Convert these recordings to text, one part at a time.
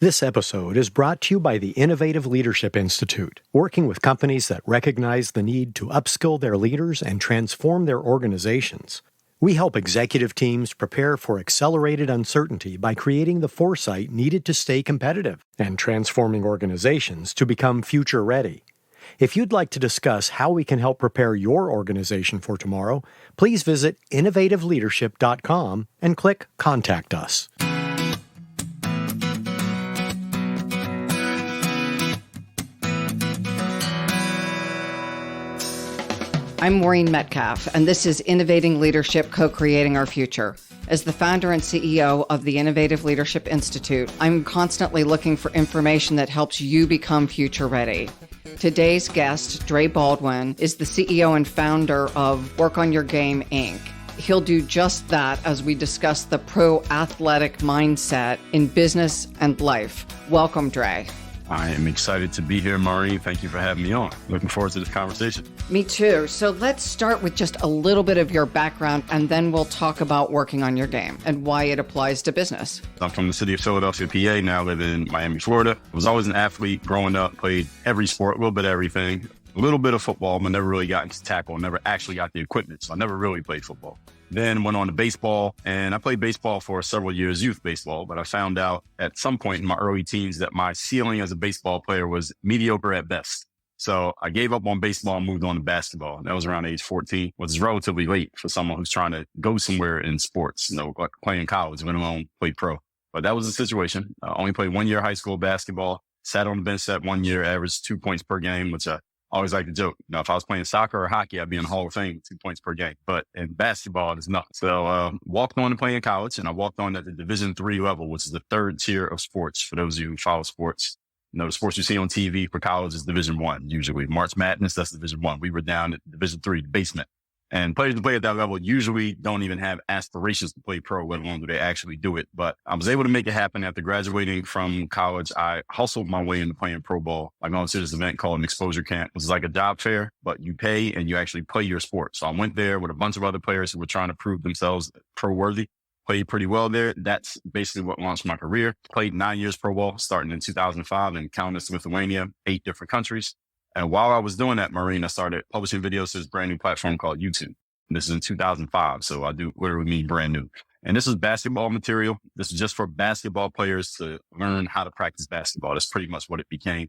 This episode is brought to you by the Innovative Leadership Institute, working with companies that recognize the need to upskill their leaders and transform their organizations. We help executive teams prepare for accelerated uncertainty by creating the foresight needed to stay competitive and transforming organizations to become future ready. If you'd like to discuss how we can help prepare your organization for tomorrow, please visit innovativeleadership.com and click Contact Us. I'm Maureen Metcalf, and this is Innovating Leadership, Co-Creating Our Future. As the founder and CEO of the Innovative Leadership Institute, I'm constantly looking for information that helps you become future ready. Today's guest, Dre Baldwin, is the CEO and founder of Work on Your Game, Inc. He'll do just that as we discuss the pro-athletic mindset in business and life. Welcome, Dre. I am excited to be here, Maureen. Thank you for having me on. Looking forward to this conversation. Me too. So let's start with just a little bit of your background, and then we'll talk about working on your game and why it applies to business. I'm from the city of Philadelphia, PA, now live in Miami, Florida. I was always an athlete growing up, played every sport, a little bit of everything, a little bit of football, but never really got into tackle, never actually got the equipment. So I never really played football. Then went on to baseball, and I played baseball for several years, youth baseball, but I found out at some point in my early teens that my ceiling as a baseball player was mediocre at best. So I gave up on baseball and moved on to basketball. That was around age 14, which is relatively late for someone who's trying to go somewhere in sports, like playing college, let alone play pro. But that was the situation. I only played 1 year high school basketball, sat on the bench that 1 year, averaged 2 points per game, which I always like to joke. If I was playing soccer or hockey, I'd be in the Hall of Fame, 2 points per game. But in basketball, it's nothing. So walked on to play in college, and I walked on at the Division III level, which is the third tier of sports for those of you who follow sports. The sports you see on TV for college is Division I, usually. March Madness, that's Division I. We were down at Division III, the basement. And players who play at that level usually don't even have aspirations to play pro, let alone do they actually do it. But I was able to make it happen. After graduating from college, I hustled my way into playing pro ball. I went to this event called an exposure camp. It was like a job fair, but you pay and you actually play your sport. So I went there with a bunch of other players who were trying to prove themselves pro-worthy. Played pretty well there. That's basically what launched my career. Played 9 years pro ball, starting in 2005 in Kaunas, Lithuania, 8 different countries. And while I was doing that, Maureen, I started publishing videos to this brand new platform called YouTube. And this is in 2005. So I do literally mean brand new. And this is basketball material. This is just for basketball players to learn how to practice basketball. That's pretty much what it became.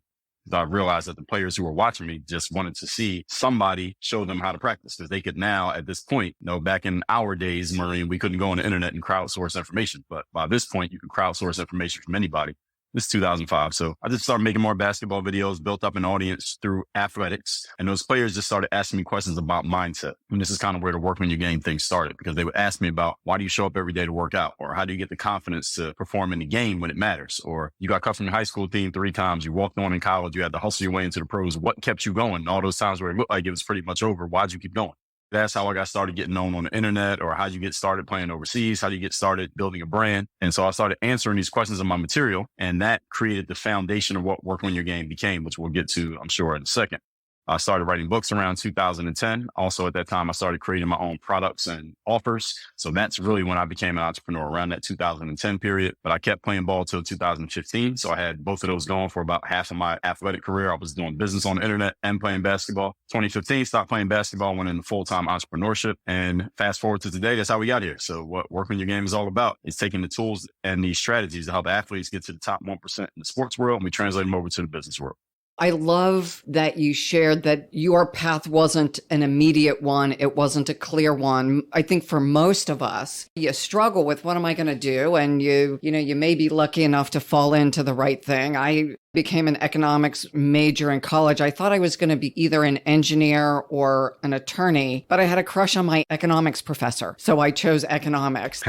So I realized that the players who were watching me just wanted to see somebody show them how to practice, because they could now, at this point, back in our days, Maureen, we couldn't go on the internet and crowdsource information. But by this point, you can crowdsource information from anybody. This is 2005. So I just started making more basketball videos, built up an audience through athletics. And those players just started asking me questions about mindset. And this is kind of where the work on your game thing started, because they would ask me about, why do you show up every day to work out? Or how do you get the confidence to perform in the game when it matters? Or you got cut from your high school team 3 times. You walked on in college. You had to hustle your way into the pros. What kept you going? All those times where it looked like it was pretty much over. Why'd you keep going? That's how I got started getting known on the internet. Or how'd you get started playing overseas? How do you get started building a brand? And so I started answering these questions in my material, and that created the foundation of what Work on Your Game became, which we'll get to, I'm sure, in a second. I started writing books around 2010. Also, at that time, I started creating my own products and offers. So that's really when I became an entrepreneur, around that 2010 period. But I kept playing ball till 2015. So I had both of those going for about half of my athletic career. I was doing business on the internet and playing basketball. 2015, stopped playing basketball, went into full-time entrepreneurship. And fast forward to today, that's how we got here. So what Work on Your Game is all about is taking the tools and these strategies to help athletes get to the top 1% in the sports world, and we translate them over to the business world. I love that you shared that your path wasn't an immediate one. It wasn't a clear one. I think for most of us, you struggle with, what am I going to do? And you may be lucky enough to fall into the right thing. I became an economics major in college. I thought I was going to be either an engineer or an attorney, but I had a crush on my economics professor. So I chose economics.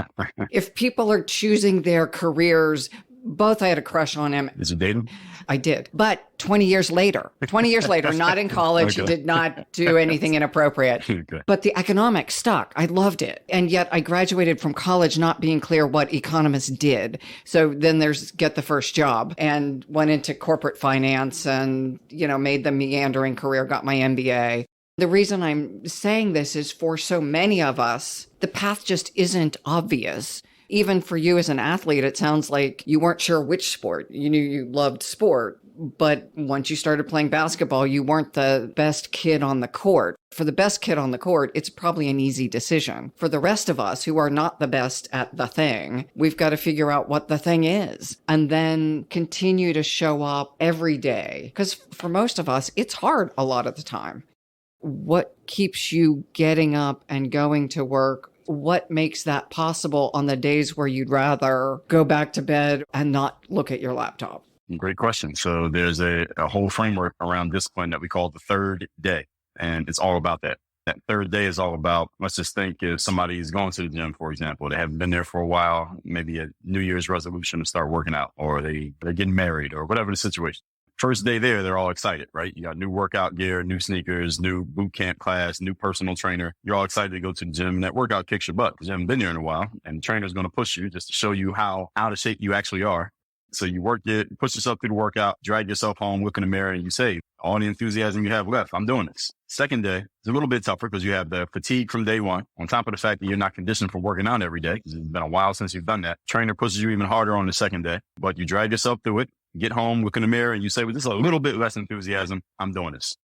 If people are choosing their careers, both I had a crush on him. Did you date him? I did. But 20 years later, not in college, Okay. did not do anything inappropriate. Okay. But the economics stuck. I loved it. And yet I graduated from college not being clear what economists did. So then there's get the first job, and went into corporate finance and, made the meandering career, got my MBA. The reason I'm saying this is, for so many of us, the path just isn't obvious. Even for you as an athlete, it sounds like you weren't sure which sport. You knew you loved sport, but once you started playing basketball, you weren't the best kid on the court. For the best kid on the court, it's probably an easy decision. For the rest of us who are not the best at the thing, we've got to figure out what the thing is and then continue to show up every day. Because for most of us, it's hard a lot of the time. What keeps you getting up and going to work? What makes that possible on the days where you'd rather go back to bed and not look at your laptop? Great question. So there's a whole framework around discipline that we call the third day. And it's all about that. That third day is all about, let's just think if somebody's going to the gym, for example, they haven't been there for a while, maybe a New Year's resolution to start working out, or they're getting married or whatever the situation. First day there, they're all excited, right? You got new workout gear, new sneakers, new boot camp class, new personal trainer. You're all excited to go to the gym, and that workout kicks your butt because you haven't been there in a while. And the trainer's going to push you just to show you how out of shape you actually are. So you work it, push yourself through the workout, drag yourself home, look in the mirror, and you say, all the enthusiasm you have left, I'm doing this. Second day, it's a little bit tougher because you have the fatigue from day one, on top of the fact that you're not conditioned for working out every day because it's been a while since you've done that. Trainer pushes you even harder on the second day, but you drag yourself through it, get home, look in the mirror, and you say, with just a little bit less enthusiasm, I'm doing this.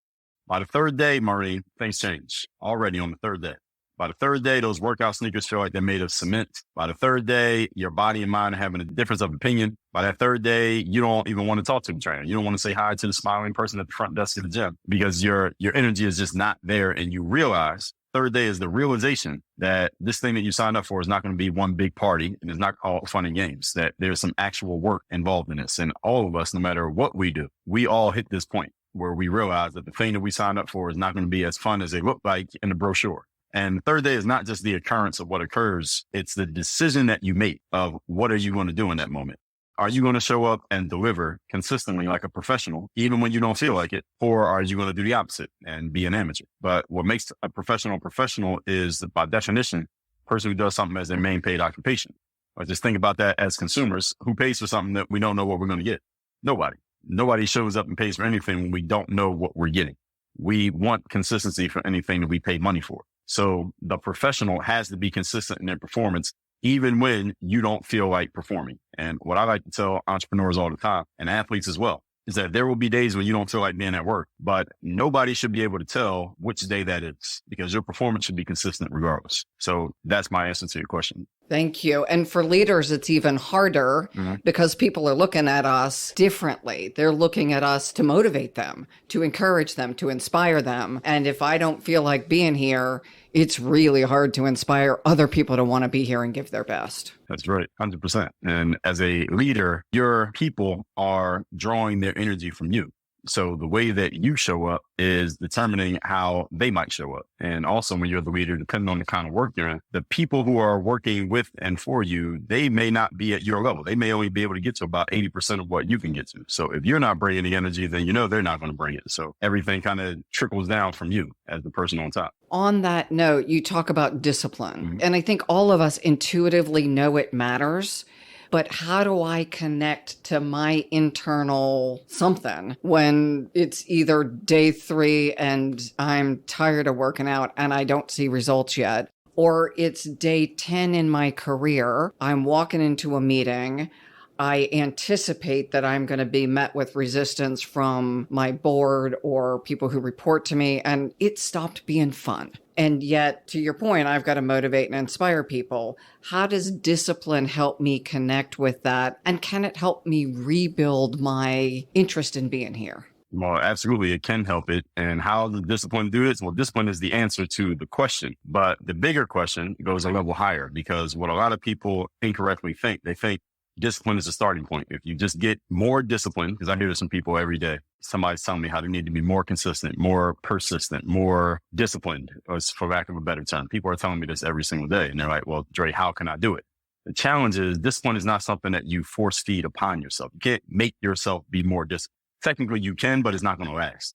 By the third day, Maureen, things change already on the third day. By the third day, those workout sneakers feel like they're made of cement. By the third day, your body and mind are having a difference of opinion. By that third day, you don't even want to talk to the trainer. You don't want to say hi to the smiling person at the front desk of the gym because your energy is just not there. And you realize third day is the realization that this thing that you signed up for is not going to be one big party and it's not all fun and games, that there's some actual work involved in this. And all of us, no matter what we do, we all hit this point where we realize that the thing that we signed up for is not going to be as fun as it looked like in the brochure. And the third day is not just the occurrence of what occurs. It's the decision that you make of what are you going to do in that moment. Are you going to show up and deliver consistently like a professional, even when you don't feel like it? Or are you going to do the opposite and be an amateur? But what makes a professional is, by definition, a person who does something as their main paid occupation. Or just think about that as consumers. Who pays for something that we don't know what we're going to get? Nobody. Nobody shows up and pays for anything when we don't know what we're getting. We want consistency for anything that we pay money for. So the professional has to be consistent in their performance, even when you don't feel like performing. And what I like to tell entrepreneurs all the time, and athletes as well, is that there will be days when you don't feel like being at work, but nobody should be able to tell which day that is because your performance should be consistent regardless. So that's my answer to your question. Thank you. And for leaders, it's even harder because people are looking at us differently. They're looking at us to motivate them, to encourage them, to inspire them. And if I don't feel like being here, it's really hard to inspire other people to want to be here and give their best. That's right. 100%. And as a leader, your people are drawing their energy from you. So the way that you show up is determining how they might show up. And also when you're the leader, depending on the kind of work you're in, the people who are working with and for you, they may not be at your level. They may only be able to get to about 80% of what you can get to. So if you're not bringing the energy, then you know they're not going to bring it. So everything kind of trickles down from you as the person on top. On that note, you talk about discipline. And I think all of us intuitively know it matters. But how do I connect to my internal something when it's either day 3 and I'm tired of working out and I don't see results yet, or it's day 10 in my career, I'm walking into a meeting, I anticipate that I'm going to be met with resistance from my board or people who report to me, and it stopped being fun. And yet, to your point, I've got to motivate and inspire people. How does discipline help me connect with that? And can it help me rebuild my interest in being here? Well, absolutely. It can help it. And how does discipline do this? Well, discipline is the answer to the question. But the bigger question goes a level higher because what a lot of people incorrectly think, they think discipline is a starting point. If you just get more discipline, because I hear this from people every day, somebody's telling me how they need to be more consistent, more persistent, more disciplined, for lack of a better term. People are telling me this every single day. And they're like, well, Dre, how can I do it? The challenge is discipline is not something that you force feed upon yourself. You can't make yourself be more disciplined. Technically you can, but it's not going to last.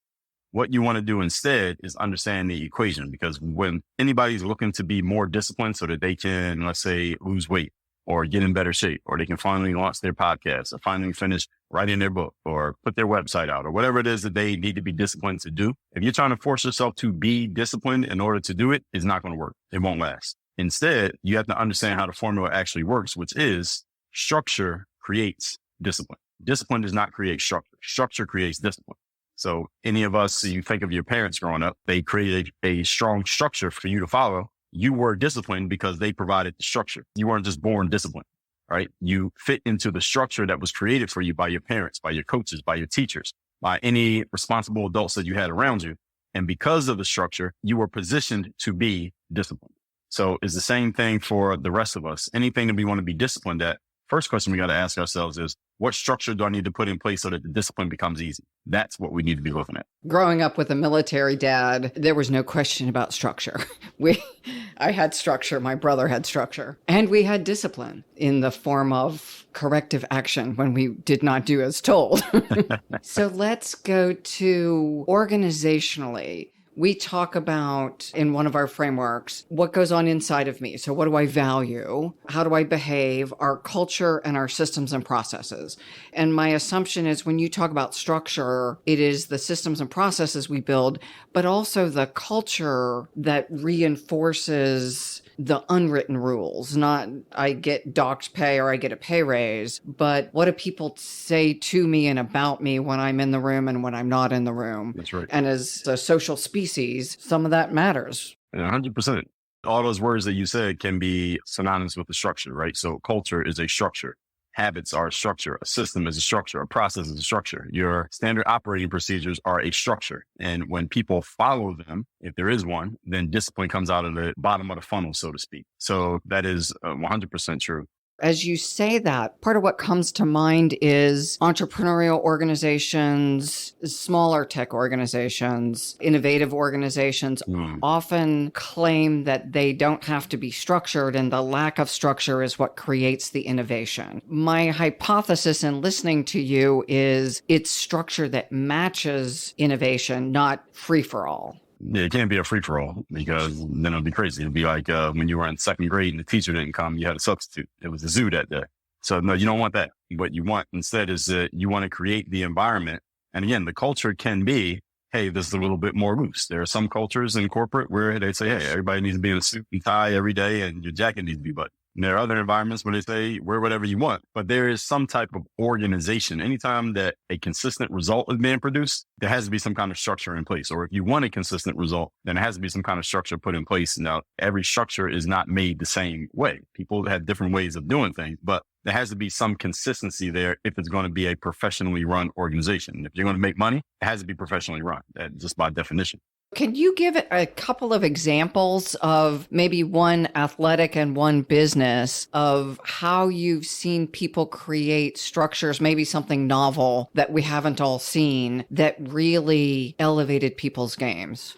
What you want to do instead is understand the equation, because when anybody's looking to be more disciplined so that they can, let's say, lose weight, or get in better shape, or they can finally launch their podcast, or finally finish writing their book, or put their website out, or whatever it is that they need to be disciplined to do. If you're trying to force yourself to be disciplined in order to do it, it's not going to work. It won't last. Instead, you have to understand how the formula actually works, which is structure creates discipline. Discipline does not create structure. Structure creates discipline. So any of us, you think of your parents growing up, they created a strong structure for you to follow. You were disciplined because they provided the structure. You weren't just born disciplined, right? You fit into the structure that was created for you by your parents, by your coaches, by your teachers, by any responsible adults that you had around you. And because of the structure, you were positioned to be disciplined. So it's the same thing for the rest of us. Anything that we want to be disciplined at, first question we got to ask ourselves is, what structure do I need to put in place so that the discipline becomes easy? That's what we need to be looking at. Growing up with a military dad, there was no question about structure. I had structure. My brother had structure. And we had discipline in the form of corrective action when we did not do as told. So let's go to organizationally. We talk about in one of our frameworks, what goes on inside of me. So what do I value? How do I behave? Our culture and our systems and processes. And my assumption is when you talk about structure, it is the systems and processes we build, but also the culture that reinforces the unwritten rules, not I get docked pay or I get a pay raise, but what do people say to me and about me when I'm in the room and when I'm not in the room? That's right. And as a social species, some of that matters. 100%. All those words that you said can be synonymous with the structure, right? So culture is a structure. Habits are a structure. A system is a structure. A process is a structure. Your standard operating procedures are a structure. And when people follow them, if there is one, then discipline comes out of the bottom of the funnel, so to speak. So that is 100% true. As you say that, part of what comes to mind is entrepreneurial organizations, smaller tech organizations, innovative organizations often claim that they don't have to be structured, and the lack of structure is what creates the innovation. My hypothesis in listening to you is it's structure that matches innovation, not free-for-all. Yeah, it can't be a free-for-all because then it'll be crazy. It'll be like when you were in second grade and the teacher didn't come, you had a substitute. It was a zoo that day. So no, you don't want that. What you want instead is that you want to create the environment. And again, the culture can be, hey, this is a little bit more loose. There are some cultures in corporate where they say, hey, everybody needs to be in a suit and tie every day and your jacket needs to be buttoned. And there are other environments where they say, wear whatever you want. But there is some type of organization. Anytime that a consistent result is being produced, there has to be some kind of structure in place. Or if you want a consistent result, then there has to be some kind of structure put in place. Now, every structure is not made the same way. People have different ways of doing things, but there has to be some consistency there if it's going to be a professionally run organization. If you're going to make money, it has to be professionally run, just by definition. Can you give a couple of examples of maybe one athletic and one business of how you've seen people create structures, maybe something novel that we haven't all seen that really elevated people's games?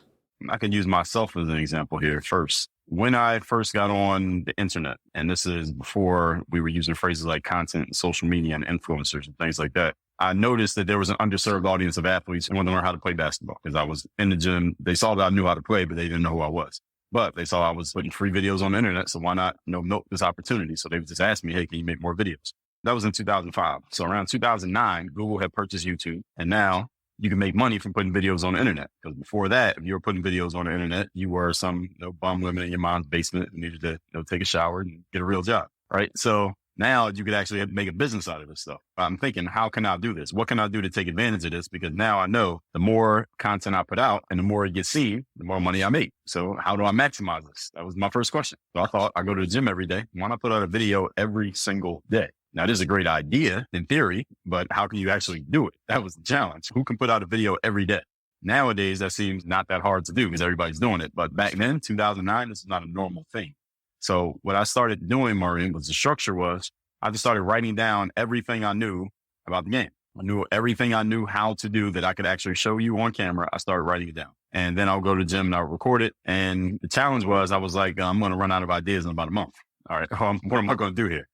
I can use myself as an example here first. When I first got on the internet, and this is before we were using phrases like content and social media and influencers and things like that, I noticed that there was an underserved audience of athletes who wanted to learn how to play basketball because I was in the gym. They saw that I knew how to play, but they didn't know who I was. But they saw I was putting free videos on the internet. So why not milk this opportunity? So they would just ask me, hey, can you make more videos? That was in 2005. So around 2009, Google had purchased YouTube. And now you can make money from putting videos on the internet. Because before that, if you were putting videos on the internet, you were some bum living in your mom's basement and needed to take a shower and get a real job. Right. So now you could actually make a business out of this stuff. I'm thinking, how can I do this? What can I do to take advantage of this? Because now I know the more content I put out and the more it gets seen, the more money I make. So how do I maximize this? That was my first question. So I thought I go to the gym every day. Why not put out a video every single day? Now, this is a great idea in theory, but how can you actually do it? That was the challenge. Who can put out a video every day? Nowadays, that seems not that hard to do because everybody's doing it. But back then, 2009, this is not a normal thing. So what I started doing, Maureen, was the structure was I just started writing down everything I knew about the game. I knew everything I knew how to do that I could actually show you on camera. I started writing it down. And then I'll go to the gym and I'll record it. And the challenge was I was like, I'm going to run out of ideas in about a month. All right, what am I going to do here?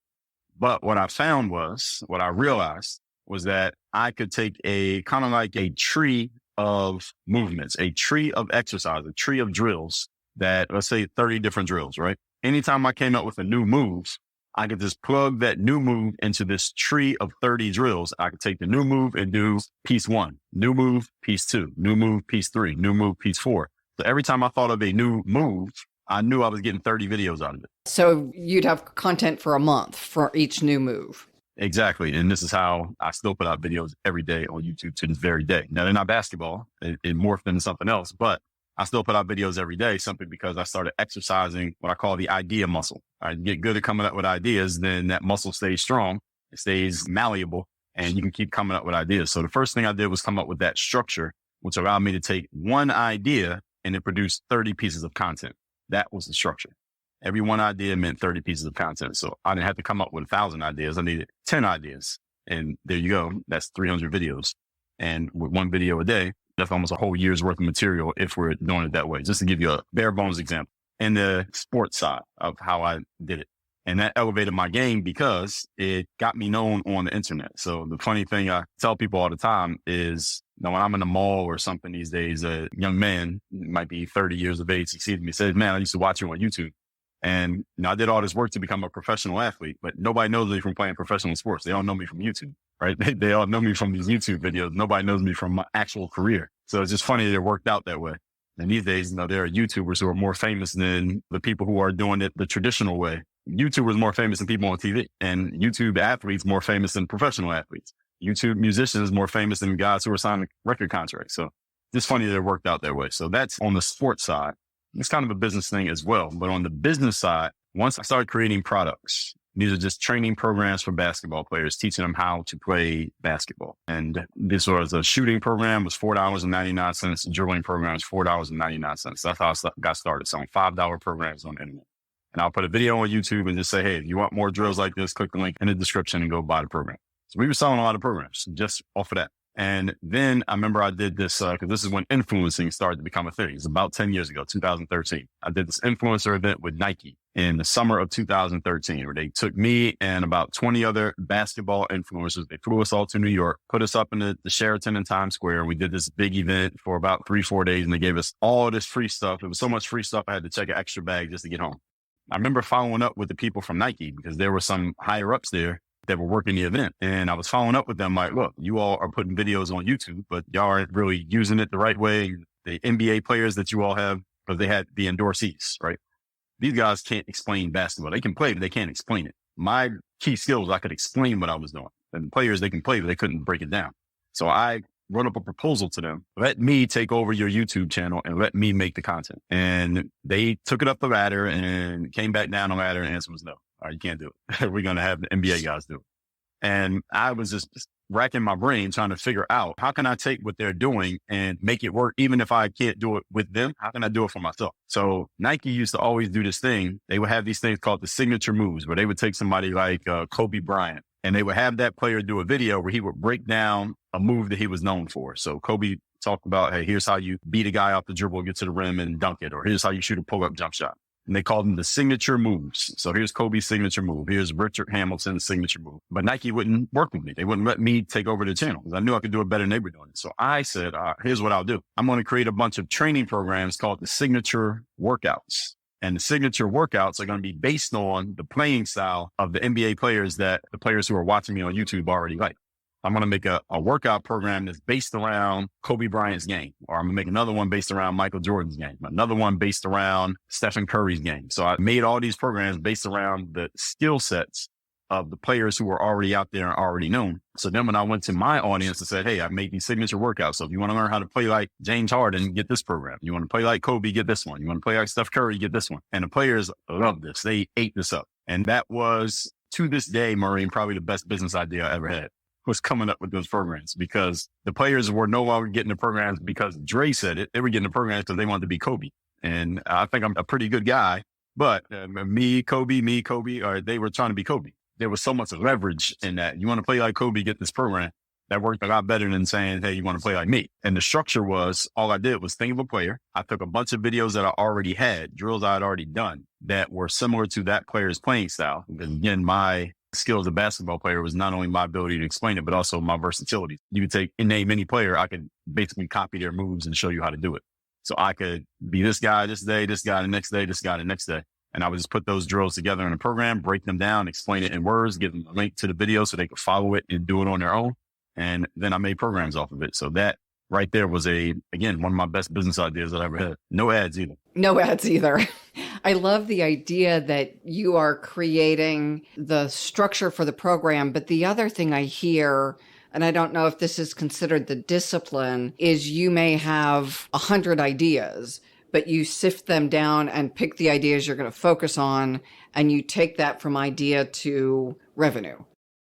But what I found was, what I realized was that I could take a kind of like a tree of movements, a tree of exercise, a tree of drills that, let's say 30 different drills, right? Anytime I came up with a new move, I could just plug that new move into this tree of 30 drills. I could take the new move and do piece 1, new move, piece 2, new move, piece 3, new move, piece 4. So every time I thought of a new move, I knew I was getting 30 videos out of it. So you'd have content for a month for each new move. Exactly. And this is how I still put out videos every day on YouTube to this very day. Now, they're not basketball. It morphed into something else, but I still put out videos every day simply because I started exercising what I call the idea muscle. I get good at coming up with ideas, then that muscle stays strong, it stays malleable, and you can keep coming up with ideas. So the first thing I did was come up with that structure, which allowed me to take one idea and it produced 30 pieces of content. That was the structure. Every one idea meant 30 pieces of content. So I didn't have to come up with 1,000 ideas. I needed 10 ideas. And there you go. That's 300 videos. And with one video a day, that's almost a whole year's worth of material if we're doing it that way. Just to give you a bare bones example. And the sports side of how I did it. And that elevated my game because it got me known on the internet. So the funny thing I tell people all the time is, when I'm in the mall or something these days, a young man might be 30 years of age. He sees me, says, man, I used to watch you on YouTube. And I did all this work to become a professional athlete, but nobody knows me from playing professional sports. They all know me from YouTube, right? They all know me from these YouTube videos. Nobody knows me from my actual career. So it's just funny that it worked out that way. And these days, there are YouTubers who are more famous than the people who are doing it the traditional way. YouTubers more famous than people on TV, and YouTube athletes more famous than professional athletes. YouTube musicians more famous than guys who are signing record contracts. So it's funny that it worked out that way. So that's on the sports side. It's kind of a business thing as well. But on the business side, once I started creating products, these are just training programs for basketball players, teaching them how to play basketball. And this was a shooting program, was $4.99. A dribbling program was $4.99. That's how I got started, selling $5 programs on the internet. And I'll put a video on YouTube and just say, hey, if you want more drills like this, click the link in the description and go buy the program. So we were selling a lot of programs just off of that. And then I remember I did this, because this is when influencing started to become a thing. It's about 10 years ago, 2013. I did this influencer event with Nike in the summer of 2013, where they took me and about 20 other basketball influencers. They flew us all to New York, put us up in the Sheraton in Times Square. And we did this big event for about 3-4 days, and they gave us all this free stuff. It was so much free stuff, I had to check an extra bag just to get home. I remember following up with the people from Nike because there were some higher ups there that were working the event. And I was following up with them like, look, you all are putting videos on YouTube, but y'all aren't really using it the right way. The NBA players that you all have, because they had the endorsees, right? These guys can't explain basketball. They can play, but they can't explain it. My key skill was I could explain what I was doing. And the players, they can play, but they couldn't break it down. So I wrote up a proposal to them. Let me take over your YouTube channel and let me make the content. And they took it up the ladder and came back down the ladder, and the answer was no. All right, you can't do it. We're going to have the NBA guys do it. And I was just racking my brain trying to figure out, how can I take what they're doing and make it work? Even if I can't do it with them, how can I do it for myself? So Nike used to always do this thing. They would have these things called the signature moves, where they would take somebody like Kobe Bryant, and they would have that player do a video where he would break down a move that he was known for. So Kobe talked about, hey, here's how you beat a guy off the dribble, get to the rim and dunk it, or here's how you shoot a pull-up jump shot. And they called them the signature moves. So here's Kobe's signature move. Here's Richard Hamilton's signature move. But Nike wouldn't work with me. They wouldn't let me take over the channel because I knew I could do it better than they were doing it. So I said, here's what I'll do. I'm going to create a bunch of training programs called the signature workouts. And the signature workouts are going to be based on the playing style of the NBA players that the players who are watching me on YouTube already like. I'm going to make a workout program that's based around Kobe Bryant's game, or I'm going to make another one based around Michael Jordan's game, another one based around Stephen Curry's game. So I made all these programs based around the skill sets of the players who were already out there and already known. So then when I went to my audience and said, hey, I made these signature workouts. So if you want to learn how to play like James Harden, get this program. You want to play like Kobe, get this one. You want to play like Steph Curry, get this one. And the players loved this. They ate this up. And that was, to this day, Maureen, probably the best business idea I ever had, was coming up with those programs, because the players were no longer getting the programs because Dre said it. They were getting the programs because they wanted to be Kobe. And I think I'm a pretty good guy, but me, Kobe, or they were trying to be Kobe. There was so much leverage in that. You want to play like Kobe, get this program. That worked a lot better than saying, hey, you want to play like me. And the structure was, all I did was think of a player. I took a bunch of videos that I already had, drills I had already done that were similar to that player's playing style. Because again, my skill as a basketball player was not only my ability to explain it, but also my versatility. You could take and name any player, I could basically copy their moves and show you how to do it. So I could be this guy this day, this guy the next day, this guy the next day. And I would just put those drills together in a program, break them down, explain it in words, give them a link to the video so they could follow it and do it on their own. And then I made programs off of it. So that right there was again, one of my best business ideas that I ever had. No ads either. No ads either. I love the idea that you are creating the structure for the program. But the other thing I hear, and I don't know if this is considered the discipline, is you may have 100 ideas, but you sift them down and pick the ideas you're going to focus on, and you take that from idea to revenue.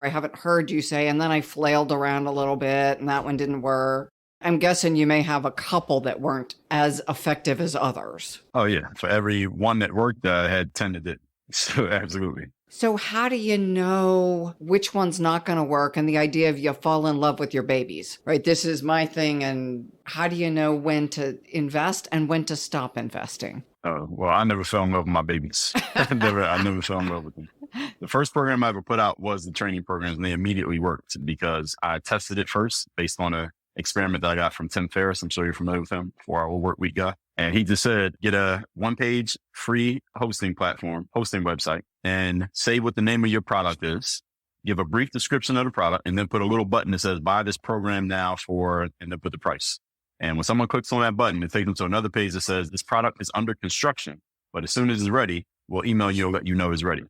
I haven't heard you say, and then I flailed around a little bit and that one didn't work. I'm guessing you may have a couple that weren't as effective as others. Oh, yeah. For every one that worked, I had 10 that didn't. So absolutely. So how do you know which one's not going to work? And the idea of you fall in love with your babies, right? This is my thing. And how do you know when to invest and when to stop investing? Oh, well, I never fell in love with my babies. I never fell in love with them. The first program I ever put out was the training programs, and they immediately worked because I tested it first based on a experiment that I got from Tim Ferriss. I'm sure you're familiar with him, 4-Hour Work Week guy. And he just said, get a 1-page free hosting website, and say what the name of your product is, give a brief description of the product, and then put a little button that says, buy this program now and then put the price. And when someone clicks on that button, it takes them to another page that says, this product is under construction, but as soon as it's ready, we'll email you and let you know it's ready.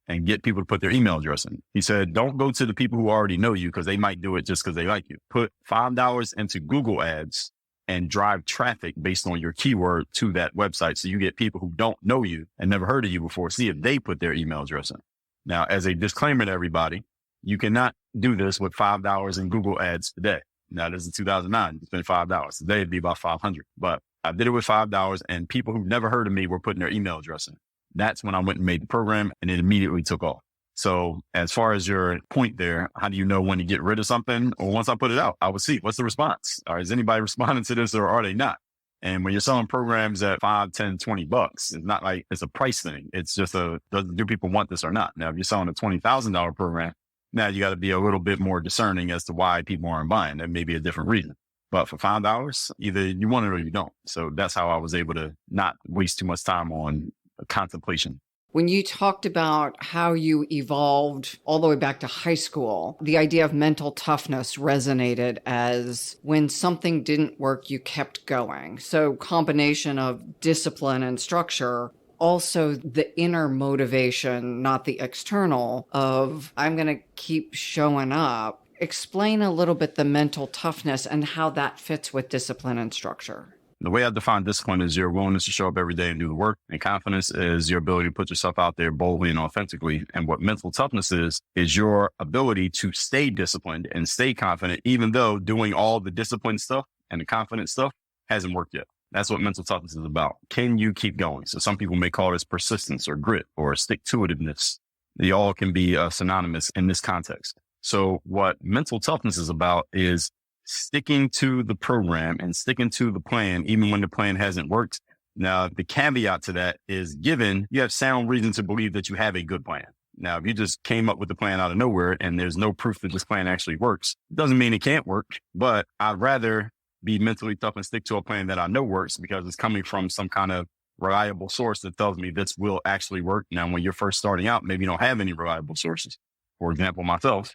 And get people to put their email address in. He said, don't go to the people who already know you because they might do it just because they like you. Put $5 into Google ads and drive traffic based on your keyword to that website. So you get people who don't know you and never heard of you before, see if they put their email address in. Now, as a disclaimer to everybody, you cannot do this with $5 in Google ads today. Now, this is 2009. You spend $5. Today it'd be about $500. But I did it with $5 and people who never heard of me were putting their email address in. That's when I went and made the program, and it immediately took off. So as far as your point there, how do you know when to get rid of something? Or once I put it out, I would see what's the response. Or is anybody responding to this or are they not? And when you're selling programs at $5, $10, $20, it's not like it's a price thing. It's just do people want this or not? Now, if you're selling a $20,000 program, now you got to be a little bit more discerning as to why people aren't buying. That may be a different reason. But for $5, either you want it or you don't. So that's how I was able to not waste too much time on contemplation. When you talked about how you evolved all the way back to high school, the idea of mental toughness resonated as when something didn't work, you kept going. So combination of discipline and structure, also the inner motivation, not the external of I'm going to keep showing up. Explain a little bit the mental toughness and how that fits with discipline and structure. The way I define discipline is your willingness to show up every day and do the work. And confidence is your ability to put yourself out there boldly and authentically. And what mental toughness is your ability to stay disciplined and stay confident, even though doing all the disciplined stuff and the confident stuff hasn't worked yet. That's what mental toughness is about. Can you keep going? So some people may call this persistence or grit or stick-to-itiveness. They all can be synonymous in this context. So what mental toughness is about is sticking to the program and sticking to the plan, even when the plan hasn't worked. Now, the caveat to that is given you have sound reason to believe that you have a good plan. Now, if you just came up with the plan out of nowhere and there's no proof that this plan actually works, it doesn't mean it can't work, but I'd rather be mentally tough and stick to a plan that I know works because it's coming from some kind of reliable source that tells me this will actually work. Now, when you're first starting out, maybe you don't have any reliable sources. For example, myself,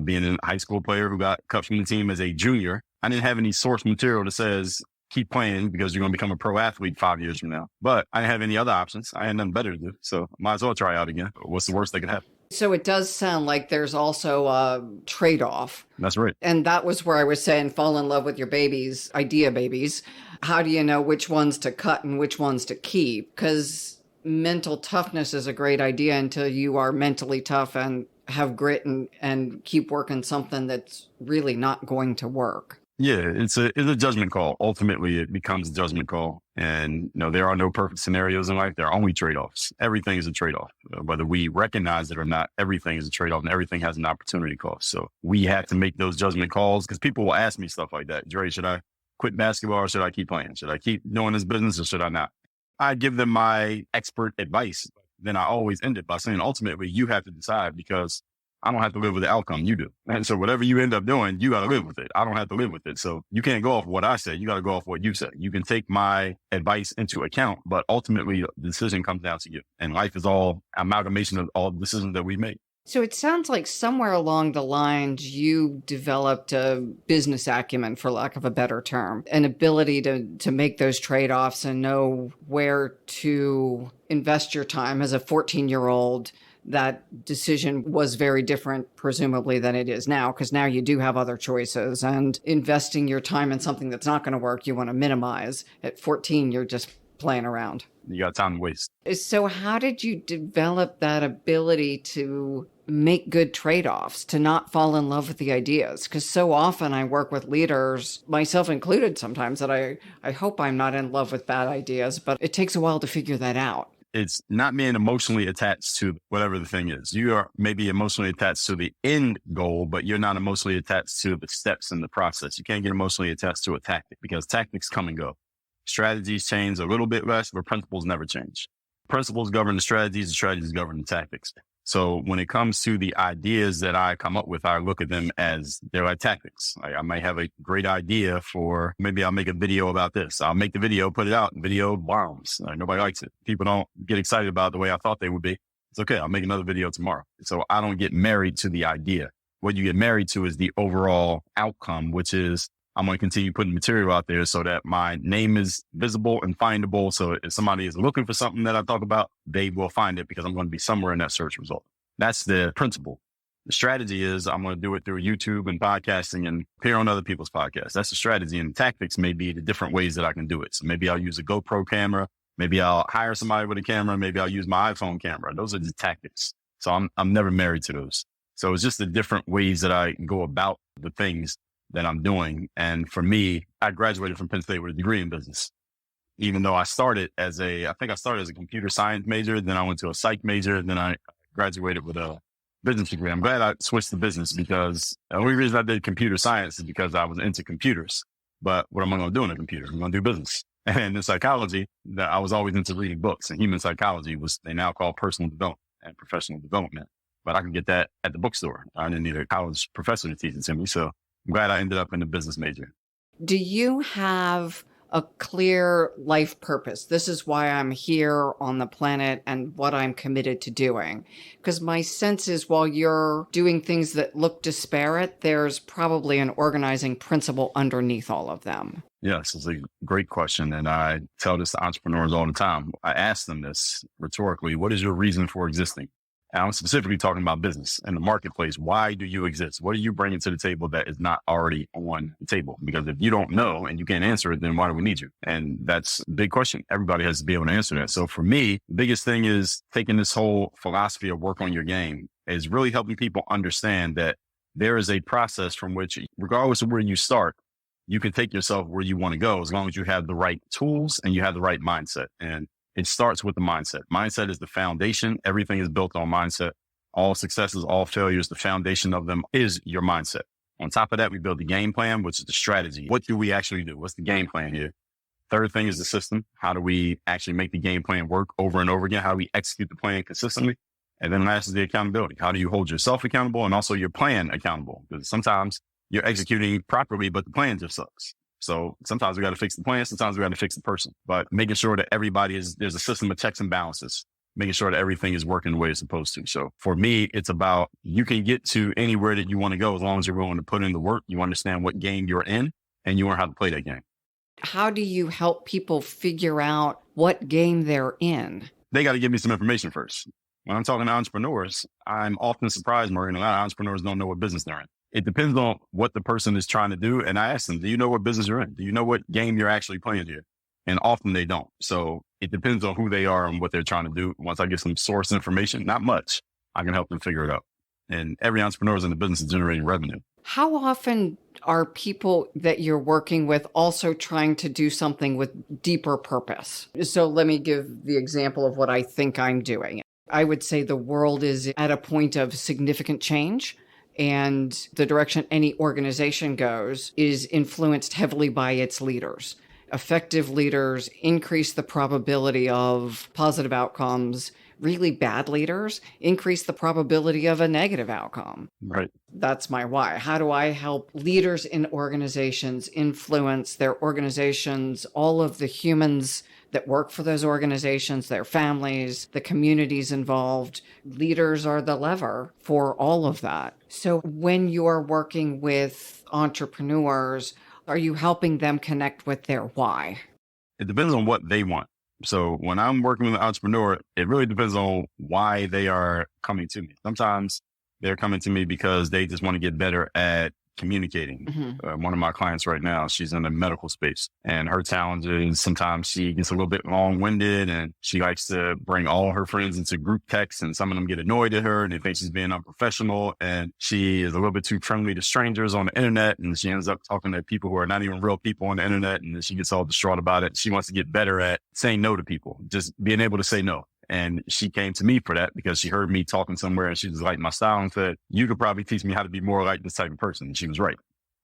being a high school player who got cut from the team as a junior, I didn't have any source material that says keep playing because you're going to become a pro athlete 5 years from now. But I didn't have any other options. I had nothing better to do. So might as well try out again. What's the worst that could happen? So it does sound like there's also a trade-off. That's right. And that was where I was saying fall in love with your babies, idea babies. How do you know which ones to cut and which ones to keep? Because mental toughness is a great idea until you are mentally tough and have grit and keep working something that's really not going to work. Yeah, it's a judgment call. Ultimately, it becomes a judgment call. And there are no perfect scenarios in life. There are only trade-offs. Everything is a trade-off. Whether we recognize it or not, everything is a trade-off and everything has an opportunity cost. So we have to make those judgment calls because people will ask me stuff like that. Dre, should I quit basketball or should I keep playing? Should I keep doing this business or should I not? I give them my expert advice. Then I always end it by saying, ultimately, you have to decide because I don't have to live with the outcome. You do. And so whatever you end up doing, you got to live with it. I don't have to live with it. So you can't go off what I said. You got to go off what you said. You can take my advice into account, but ultimately the decision comes down to you. And life is all amalgamation of all the decisions that we make. So it sounds like somewhere along the lines, you developed a business acumen, for lack of a better term, an ability to make those trade-offs and know where to invest your time. As a 14-year-old, that decision was very different, presumably, than it is now, because now you do have other choices. And investing your time in something that's not going to work, you want to minimize. At 14, you're just playing around. You got time to waste. So how did you develop that ability to make good trade-offs, to not fall in love with the ideas? Because so often I work with leaders, myself included sometimes, that I hope I'm not in love with bad ideas, but it takes a while to figure that out. It's not being emotionally attached to whatever the thing is. You are maybe emotionally attached to the end goal, but you're not emotionally attached to the steps in the process. You can't get emotionally attached to a tactic because tactics come and go. Strategies change a little bit less, but principles never change. Principles govern the strategies govern the tactics. So when it comes to the ideas that I come up with, I look at them as they're like tactics. I might have a great idea for, maybe I'll make a video about this. I'll make the video, put it out, video bombs. Nobody likes it. People don't get excited about it the way I thought they would be. It's okay. I'll make another video tomorrow. So I don't get married to the idea. What you get married to is the overall outcome, which is I'm going to continue putting material out there so that my name is visible and findable. So if somebody is looking for something that I talk about, they will find it because I'm going to be somewhere in that search result. That's the principle. The strategy is I'm going to do it through YouTube and podcasting and appear on other people's podcasts. That's the strategy. And the tactics may be the different ways that I can do it. So maybe I'll use a GoPro camera. Maybe I'll hire somebody with a camera. Maybe I'll use my iPhone camera. Those are the tactics. So I'm never married to those. So it's just the different ways that I go about the things that I'm doing. And for me, I graduated from Penn State with a degree in business. Even though I started as I started as a computer science major, then I went to a psych major, then I graduated with a business degree. I'm glad I switched to business because the only reason I did computer science is because I was into computers. But what am I going to do in a computer? I'm going to do business. And in psychology, I was always into reading books, and human psychology they now call personal development and professional development. But I can get that at the bookstore. I didn't need a college professor to teach it to me. So I'm glad I ended up in the business major. Do you have a clear life purpose? This is why I'm here on the planet and what I'm committed to doing. Because my sense is while you're doing things that look disparate, there's probably an organizing principle underneath all of them. Yes, it's a great question. And I tell this to entrepreneurs all the time. I ask them this rhetorically: what is your reason for existing? And I'm specifically talking about business and the marketplace. Why do you exist? What are you bringing to the table that is not already on the table? Because if you don't know and you can't answer it, then why do we need you? And that's a big question. Everybody has to be able to answer that. So for me, the biggest thing is taking this whole philosophy of work on your game is really helping people understand that there is a process from which, regardless of where you start, you can take yourself where you want to go as long as you have the right tools and you have the right mindset. And it starts with the mindset. Mindset is the foundation. Everything is built on mindset. All successes, all failures, the foundation of them is your mindset. On top of that, we build the game plan, which is the strategy. What do we actually do? What's the game plan here? Third thing is the system. How do we actually make the game plan work over and over again? How do we execute the plan consistently? And then last is the accountability. How do you hold yourself accountable and also your plan accountable? Because sometimes you're executing properly, but the plan just sucks. So sometimes we got to fix the plan. Sometimes we got to fix the person, but making sure that there's a system of checks and balances, making sure that everything is working the way it's supposed to. So for me, it's about, you can get to anywhere that you want to go as long as you're willing to put in the work. You understand what game you're in and you learn how to play that game. How do you help people figure out what game they're in? They got to give me some information first. When I'm talking to entrepreneurs, I'm often surprised, Maureen, a lot of entrepreneurs don't know what business they're in. It depends on what the person is trying to do. And I ask them, do you know what business you're in? Do you know what game you're actually playing here? And often they don't. So it depends on who they are and what they're trying to do. Once I get some source information, not much, I can help them figure it out. And every entrepreneur is in the business of generating revenue. How often are people that you're working with also trying to do something with deeper purpose? So let me give the example of what I think I'm doing. I would say the world is at a point of significant change. And the direction any organization goes is influenced heavily by its leaders. Effective leaders increase the probability of positive outcomes. Really bad leaders increase the probability of a negative outcome. Right. That's my why. How do I help leaders in organizations influence their organizations, all of the humans that work for those organizations, their families, the communities involved. Leaders are the lever for all of that. So when you're working with entrepreneurs, are you helping them connect with their why? It depends on what they want. So when I'm working with an entrepreneur, it really depends on why they are coming to me. Sometimes they're coming to me because they just want to get better at communicating. One of my clients right now, she's in the medical space, and her challenge is sometimes she gets a little bit long-winded, and she likes to bring all her friends into group text, and some of them get annoyed at her and they think she's being unprofessional, and she is a little bit too friendly to strangers on the internet, and she ends up talking to people who are not even real people on the internet, and then she gets all distraught about it. She wants to get better at saying no to people, just being able to say no. And she came to me for that because she heard me talking somewhere and she just liked my style and said, you could probably teach me how to be more like this type of person. And she was right.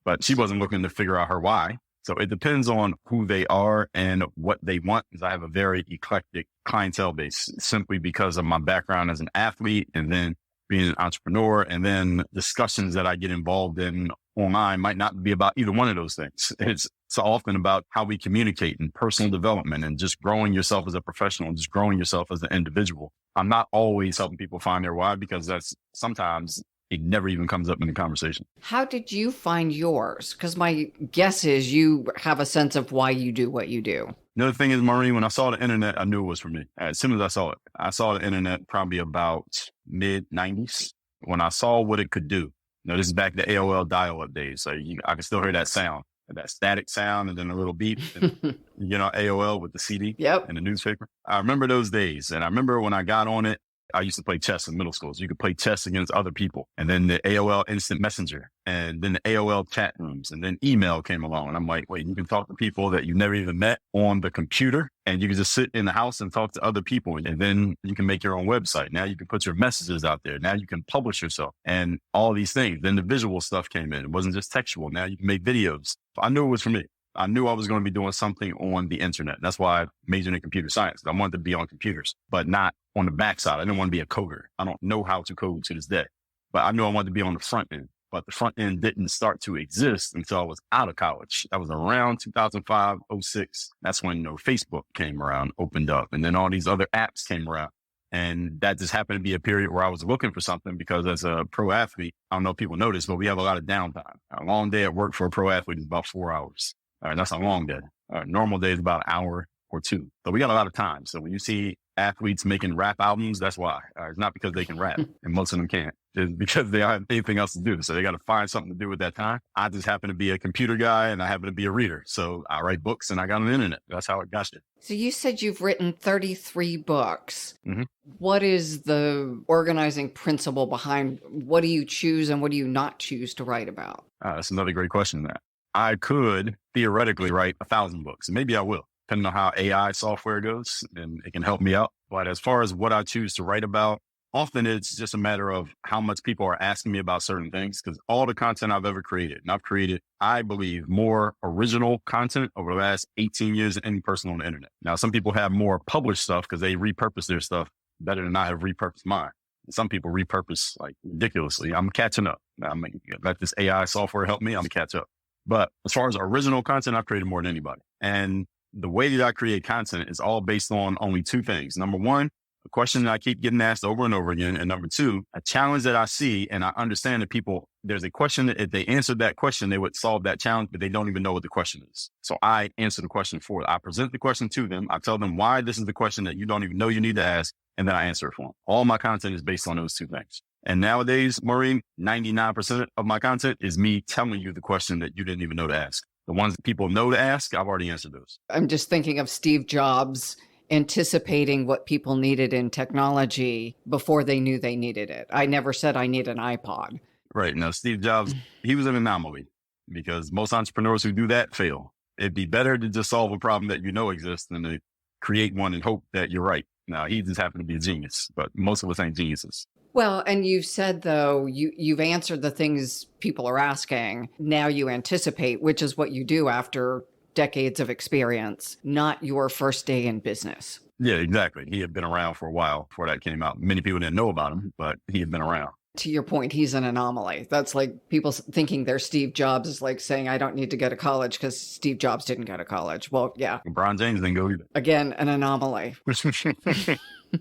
But she wasn't looking to figure out her why. So it depends on who they are and what they want, because I have a very eclectic clientele base simply because of my background as an athlete and then being an entrepreneur, and then discussions that I get involved in online might not be about either one of those things. It's so often about how we communicate and personal development and just growing yourself as a professional and just growing yourself as an individual. I'm not always helping people find their why, because that's sometimes it never even comes up in the conversation. How did you find yours? Because my guess is you have a sense of why you do what you do. Another thing is, Maureen, when I saw the internet, I knew it was for me. As soon as I saw the internet probably about mid-90s when I saw what it could do. You know, this is back to AOL dial-up days. So I can still hear that sound, that static sound, and then a little beep. And, AOL with the CD and the newspaper. I remember those days. And I remember when I got on it, I used to play chess in middle school. So you could play chess against other people. And then the AOL Instant Messenger, and then the AOL chat rooms, and then email came along. And I'm like, wait, you can talk to people that you never even met on the computer, and you can just sit in the house and talk to other people. And then you can make your own website. Now you can put your messages out there. Now you can publish yourself and all these things. Then the visual stuff came in. It wasn't just textual. Now you can make videos. I knew it was for me. I knew I was going to be doing something on the internet. That's why I majored in computer science. I wanted to be on computers, but not on the backside. I didn't want to be a coder. I don't know how to code to this day, but I knew I wanted to be on the front end. But the front end didn't start to exist until I was out of college. That was around 2005, 06. That's when Facebook came around, opened up, and then all these other apps came around. And that just happened to be a period where I was looking for something, because as a pro athlete, I don't know if people know this, but we have a lot of downtime. A long day at work for a pro athlete is about 4 hours. That's a long day. Normal day is about an hour or two. So we got a lot of time. So when you see athletes making rap albums, that's why. It's not because they can rap, and most of them can't. It's because they don't have anything else to do. So they got to find something to do with that time. I just happen to be a computer guy, and I happen to be a reader. So I write books, and I got on the internet. That's how it got it. So you said you've written 33 books. Mm-hmm. What is the organizing principle behind what do you choose and what do you not choose to write about? That's another great question, Matt. I could theoretically write 1,000 books. Maybe I will, depending on how AI software goes, and it can help me out. But as far as what I choose to write about, often it's just a matter of how much people are asking me about certain things, because all the content I've ever created, and I've created, I believe, more original content over the last 18 years than any person on the internet. Now, some people have more published stuff because they repurpose their stuff better than I have repurposed mine. Some people repurpose like ridiculously. I'm catching up. I'm going to let this AI software help me. I'm going to catch up. But as far as original content, I've created more than anybody. And the way that I create content is all based on only two things. Number one, a question that I keep getting asked over and over again. And number two, a challenge that I see, and I understand that people, there's a question that if they answered that question, they would solve that challenge, but they don't even know what the question is. So I answer the question for them. I present the question to them. I tell them why this is the question that you don't even know you need to ask, and then I answer it for them. All my content is based on those two things. And nowadays, Maureen, 99% of my content is me telling you the question that you didn't even know to ask. The ones that people know to ask, I've already answered those. I'm just thinking of Steve Jobs anticipating what people needed in technology before they knew they needed it. I never said I need an iPod. Right. Now, Steve Jobs, he was an anomaly, because most entrepreneurs who do that fail. It'd be better to just solve a problem that you know exists than to create one and hope that you're right. Now, he just happened to be a genius, but most of us ain't geniuses. Well, and you've said, though, you've answered the things people are asking. Now you anticipate, which is what you do after decades of experience, not your first day in business. Yeah, exactly. He had been around for a while before that came out. Many people didn't know about him, but he had been around. To your point, he's an anomaly. That's like people thinking they're Steve Jobs is like saying, I don't need to go to college because Steve Jobs didn't go to college. Well, yeah. LeBron James didn't go either. Again, an anomaly.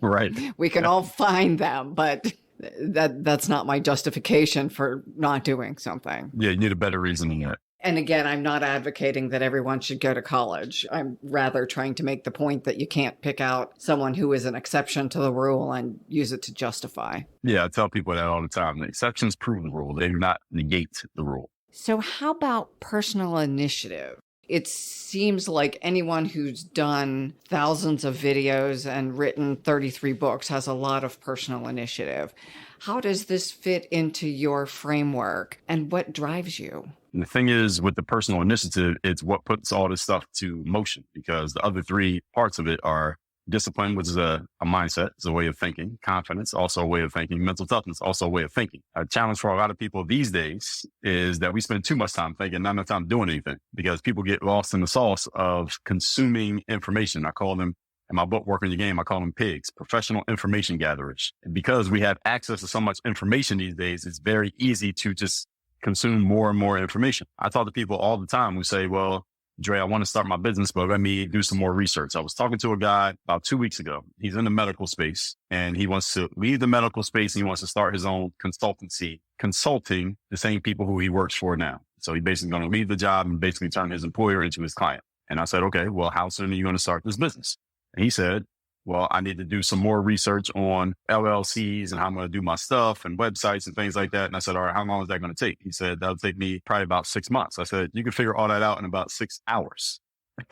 Right. We can all find them, but that's not my justification for not doing something. Yeah, you need a better reason than that. And again, I'm not advocating that everyone should go to college. I'm rather trying to make the point that you can't pick out someone who is an exception to the rule and use it to justify. Yeah, I tell people that all the time. The exceptions prove the rule. They do not negate the rule. So how about personal initiative? It seems like anyone who's done thousands of videos and written 33 books has a lot of personal initiative. How does this fit into your framework and what drives you? And the thing is, with the personal initiative, it's what puts all this stuff to motion, because the other three parts of it are discipline, which is a mindset, it's a way of thinking. Confidence, also a way of thinking. Mental toughness, also a way of thinking. A challenge for a lot of people these days is that we spend too much time thinking, not enough time doing anything, because people get lost in the sauce of consuming information. I call them, in my book, Working Your Game, I call them pigs, professional information gatherers. And because we have access to so much information these days, it's very easy to just consume more and more information. I talk to people all the time who say, well, Dre, I want to start my business, but let me do some more research. I was talking to a guy about 2 weeks ago. He's in the medical space and he wants to leave the medical space and he wants to start his own consultancy, consulting the same people who he works for now. So he's basically going to leave the job and basically turn his employer into his client. And I said, okay, well, how soon are you going to start this business? And he said, well, I need to do some more research on LLCs and how I'm going to do my stuff and websites and things like that. And I said, all right, how long is that going to take? He said, that'll take me probably about 6 months. I said, you can figure all that out in about 6 hours.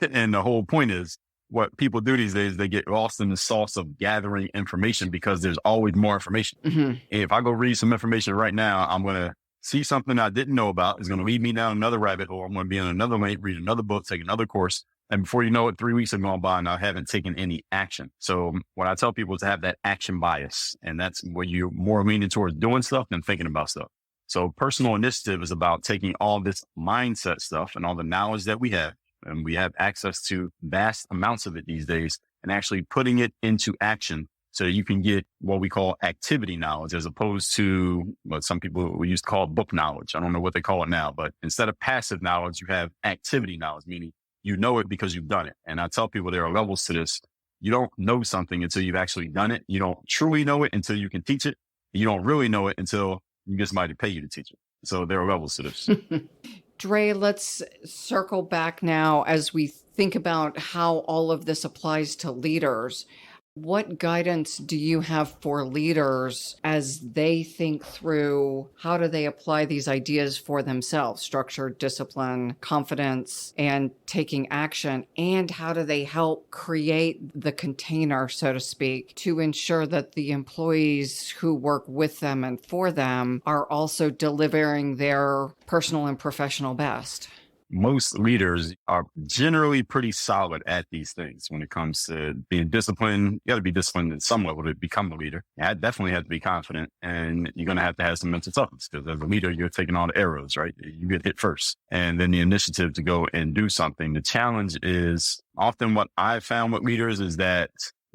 And the whole point is, what people do these days, they get lost in the sauce of gathering information because there's always more information. Mm-hmm. If I go read some information right now, I'm going to see something I didn't know about. It's going to lead me down another rabbit hole. I'm going to be in another lane, read another book, take another course. And before you know it, 3 weeks have gone by and I haven't taken any action. So what I tell people is to have that action bias. And that's where you're more leaning towards doing stuff than thinking about stuff. So personal initiative is about taking all this mindset stuff and all the knowledge that we have, and we have access to vast amounts of it these days, and actually putting it into action so you can get what we call activity knowledge, as opposed to what some people we used to call book knowledge. I don't know what they call it now, but instead of passive knowledge, you have activity knowledge, meaning you know it because you've done it. And I tell people there are levels to this. You don't know something until you've actually done it. You don't truly know it until you can teach it. You don't really know it until you get somebody to pay you to teach it. So there are levels to this. Dre, let's circle back now as we think about how all of this applies to leaders. What guidance do you have for leaders as they think through how do they apply these ideas for themselves, structure, discipline, confidence, and taking action? And how do they help create the container, so to speak, to ensure that the employees who work with them and for them are also delivering their personal and professional best? Most leaders are generally pretty solid at these things when it comes to being disciplined. You got to be disciplined at some level to become a leader. You definitely have to be confident, and you're going to have some mental toughness, because as a leader, you're taking all the arrows, right? You get hit first, and then the initiative to go and do something. The challenge is often what I've found with leaders is that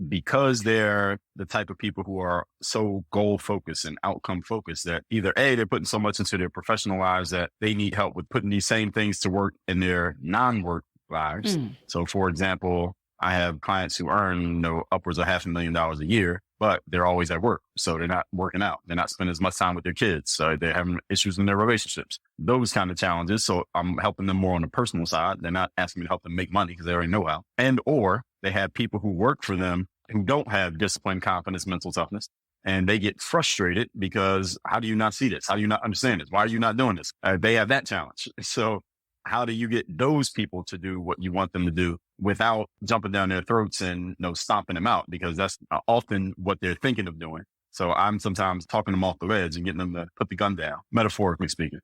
because they're the type of people who are so goal focused and outcome focused, that either A, they're putting so much into their professional lives that they need help with putting these same things to work in their non-work lives. So for example, I have clients who earn upwards of $500,000 a year, but they're always at work. So they're not working out. They're not spending as much time with their kids. So they're having issues in their relationships, those kind of challenges. So I'm helping them more on the personal side. They're not asking me to help them make money because they already know how. And or they have people who work for them who don't have discipline, confidence, mental toughness, and they get frustrated because how do you not see this? How do you not understand this? Why are you not doing this? They have that challenge. So how do you get those people to do what you want them to do without jumping down their throats and stomping them out? Because that's often what they're thinking of doing. So I'm sometimes talking them off the ledge and getting them to put the gun down, metaphorically speaking,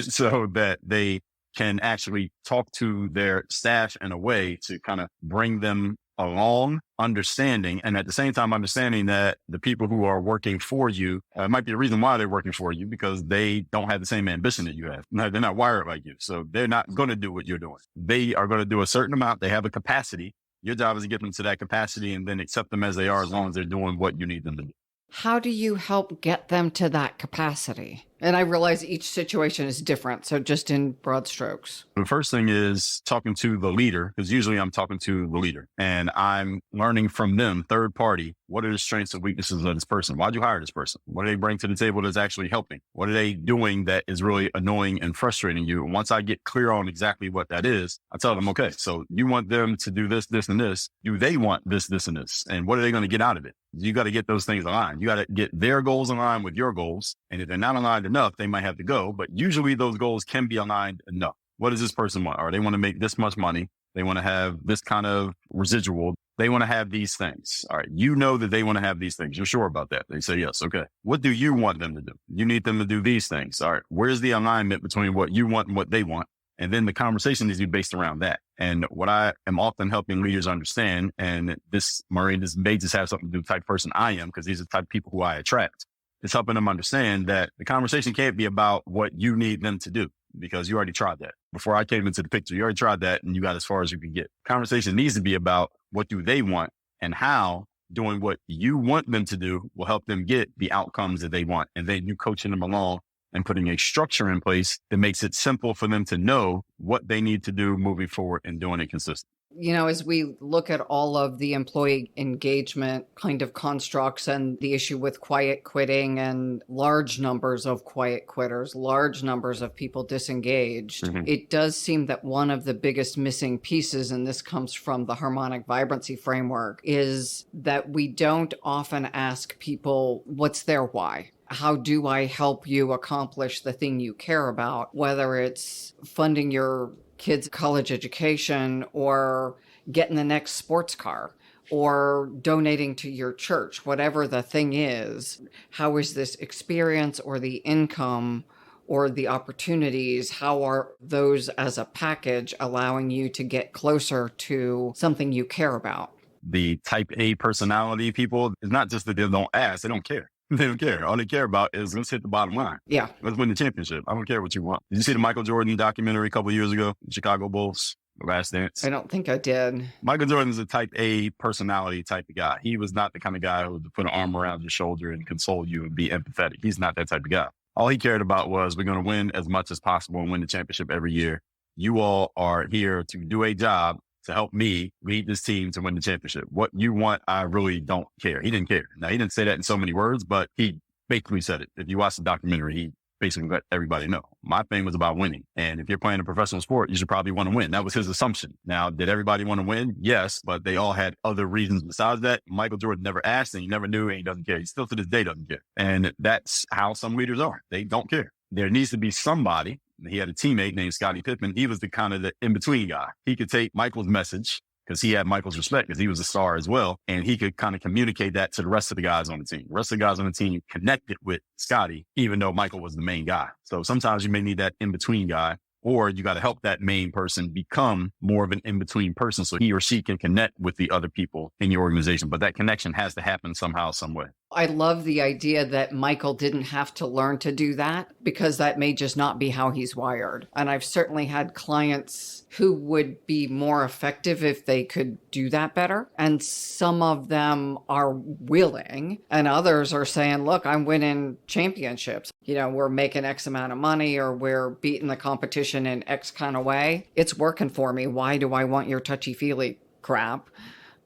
so that they can actually talk to their staff in a way to kind of bring them along, understanding, and at the same time understanding that the people who are working for you might be the reason why they're working for you, because they don't have the same ambition that you have. They're not wired like you. So they're not going to do what you're doing. They are going to do a certain amount. They have a capacity. Your job is to get them to that capacity and then accept them as they are, as long as they're doing what you need them to do. How do you help get them to that capacity? And I realize each situation is different, so just in broad strokes. The first thing is talking to the leader, because usually I'm talking to the leader and I'm learning from them, third party, what are the strengths and weaknesses of this person? Why'd you hire this person? What do they bring to the table that's actually helping? What are they doing that is really annoying and frustrating you? And once I get clear on exactly what that is, I tell them, okay, so you want them to do this, this, and this. Do they want this, this, and this? And what are they going to get out of it? You got to get those things aligned. You got to get their goals aligned with your goals. And if they're not aligned enough, they might have to go. But usually those goals can be aligned enough. What does this person want? Or they want to make this much money. They want to have this kind of residual. They want to have these things. All right. You know that they want to have these things. You're sure about that. They say, yes. Okay. What do you want them to do? You need them to do these things. All right. Where's the alignment between what you want and what they want? And then the conversation needs to be based around that. And what I am often helping leaders understand, and this, Maureen, this may just have something to do with the type of person I am, because these are the type of people who I attract. It's helping them understand that the conversation can't be about what you need them to do, because you already tried that. Before I came into the picture, you already tried that and you got as far as you can get. Conversation needs to be about what do they want and how doing what you want them to do will help them get the outcomes that they want. And then you coaching them along and putting a structure in place that makes it simple for them to know what they need to do moving forward and doing it consistently. You know, as we look at all of the employee engagement kind of constructs and the issue with quiet quitting and large numbers of quiet quitters, large numbers of people disengaged, it does seem that one of the biggest missing pieces, and this comes from the harmonic vibrancy framework, is that we don't often ask people, what's their why? How do I help you accomplish the thing you care about, whether it's funding your kids' college education or getting the next sports car or donating to your church, whatever the thing is. How is this experience or the income or the opportunities, how are those as a package allowing you to get closer to something you care about? The type A personality people, it's not just that they don't ask, they don't care. They don't care. All they care about is let's hit the bottom line. Yeah. Let's win the championship. I don't care what you want. Did you see the Michael Jordan documentary a couple of years ago? The Chicago Bulls, The Last Dance? I don't think I did. Michael Jordan's a type A personality type of guy. He was not the kind of guy who would put an arm around your shoulder and console you and be empathetic. He's not that type of guy. All he cared about was we're going to win as much as possible and win the championship every year. You all are here to do a job to help me lead this team to win the championship. What you want, I really don't care. He didn't care. Now, he didn't say that in so many words, but he basically said it. If you watch the documentary, he basically let everybody know. My thing was about winning. And if you're playing a professional sport, you should probably want to win. That was his assumption. Now, did everybody want to win? Yes, but they all had other reasons besides that. Michael Jordan never asked and he never knew and he doesn't care. He still to this day doesn't care. And that's how some leaders are. They don't care. There needs to be somebody. He had a teammate named Scottie Pippen. He was the kind of the in-between guy. He could take Michael's message because he had Michael's respect because he was a star as well. And he could kind of communicate that to the rest of the guys on the team. The rest of the guys on the team connected with Scottie, even though Michael was the main guy. So sometimes you may need that in-between guy, or you got to help that main person become more of an in-between person so he or she can connect with the other people in your organization. But that connection has to happen somehow, some way. I love the idea that Michael didn't have to learn to do that because that may just not be how he's wired. And I've certainly had clients who would be more effective if they could do that better. And some of them are willing and others are saying, look, I'm winning championships. You know, we're making X amount of money or we're beating the competition in X kind of way. It's working for me. Why do I want your touchy-feely crap?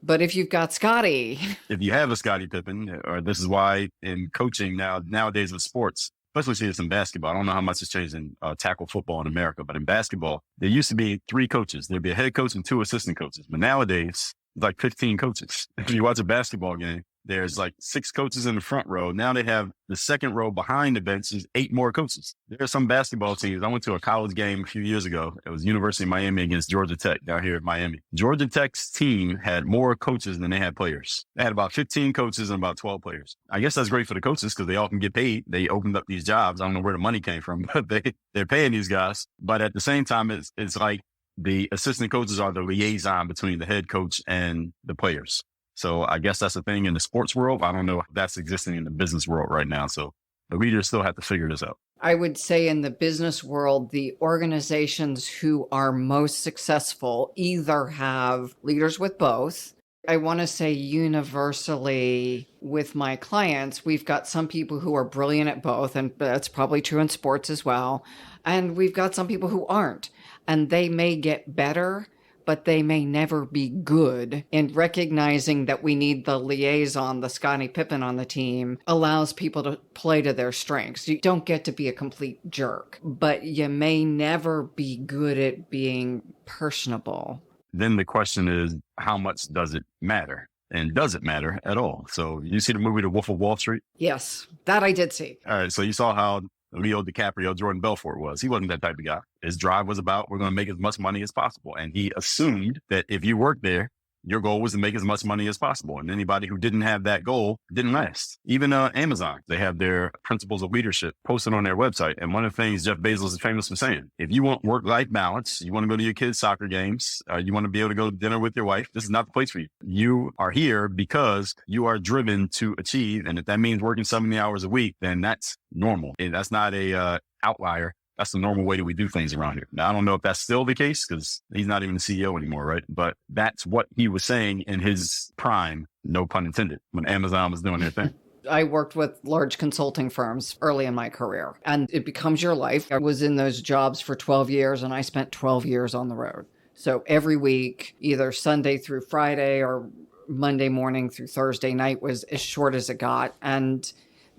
But if you've got Scottie. If you have a Scottie Pippen, or this is why in coaching nowadays with sports, especially see this in basketball, I don't know how much it's changed in tackle football in America, but in basketball, there used to be 3 coaches. There'd be a head coach and 2 assistant coaches. But nowadays, it's like 15 coaches. If you watch a basketball game, there's like 6 coaches in the front row. Now they have the second row behind the bench is 8 more coaches. There are some basketball teams. I went to a college game a few years ago. It was University of Miami against Georgia Tech down here in Miami. Georgia Tech's team had more coaches than they had players. They had about 15 coaches and about 12 players. I guess that's great for the coaches because they all can get paid. They opened up these jobs. I don't know where the money came from, but they're paying these guys. But at the same time, it's like the assistant coaches are the liaison between the head coach and the players. So I guess that's a thing in the sports world. I don't know if that's existing in the business world right now. So the leaders still have to figure this out. I would say in the business world, the organizations who are most successful either have leaders with both I want to say universally with my clients, we've got some people who are brilliant at both, and that's probably true in sports as well. And we've got some people who aren't, and they may get better, but they may never be good. And recognizing that we need the liaison, the Scottie Pippen on the team, allows people to play to their strengths. You don't get to be a complete jerk, but you may never be good at being personable. Then the question is, how much does it matter? And does it matter at all? So you see the movie The Wolf of Wall Street? Yes, that I did see. All right. So you saw how Leo DiCaprio, Jordan Belfort was. He wasn't that type of guy. His drive was about, we're going to make as much money as possible. And he assumed that if you worked there, your goal was to make as much money as possible. And anybody who didn't have that goal didn't last. Even Amazon, they have their principles of leadership posted on their website. And one of the things Jeff Bezos is famous for saying, if you want work-life balance, you want to go to your kids' soccer games, you want to be able to go to dinner with your wife, this is not the place for you. You are here because you are driven to achieve. And if that means working 70 hours a week, then that's normal. And that's not a outlier. That's the normal way that we do things around here. Now, I don't know if that's still the case because he's not even the CEO anymore, right? But that's what he was saying in his prime, no pun intended, when Amazon was doing their thing. I worked with large consulting firms early in my career, and it becomes your life. I was in those jobs for 12 years, and I spent 12 years on the road. So every week, either Sunday through Friday or Monday morning through Thursday night was as short as it got. And